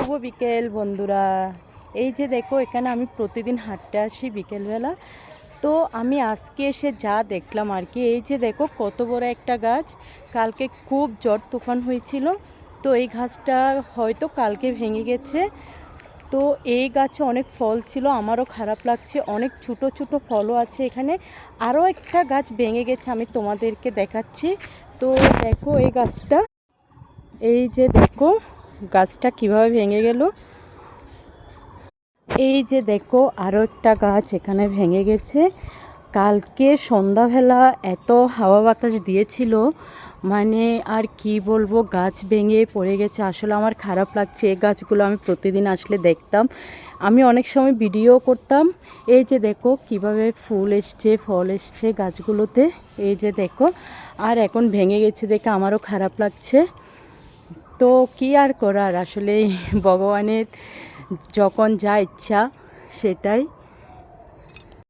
শুভ বিকেল বন্ধুরা। এই যে দেখো, এখানে আমি প্রতিদিন হাঁটতে আসি বিকেলবেলা। তো আমি আজকে এসে যা দেখলাম আর কি, এই যে দেখো কত বড় একটা গাছ। কালকে খুব ঝড় তুফান হয়েছিল, তো এই গাছটা হয়তো কালকে ভেঙে গেছে। তো এই গাছে অনেক ফল ছিল, আমারও খারাপ লাগছে, অনেক ছোট ছোট ফলও আছে এখানে। আরও একটা গাছ ভেঙে গেছে, আমি তোমাদেরকে দেখাচ্ছি। তো দেখো এই গাছটা, এই যে দেখো গাছটা কিভাবে ভেঙে গেল। এই যে দেখো আরও একটা গাছ এখানে ভেঙে গেছে। কালকে সন্ধ্যাবেলা এত হাওয়া বাতাস দিয়েছিল, মানে আর কি বলবো, গাছ ভেঙে পড়ে গেছে। আসলে আমার খারাপ লাগছে, এই গাছগুলো আমি প্রতিদিন আসলে দেখতাম, আমি অনেক সময় ভিডিও করতাম। এই যে দেখো কিভাবে ফুল এসছে, ফল এসছে গাছগুলোতে, এই যে দেখো। আর এখন ভেঙে গেছে দেখে আমারও খারাপ লাগছে। তো কি আর করার, আসলে ভগবানের যখন যা ইচ্ছা সেটাই।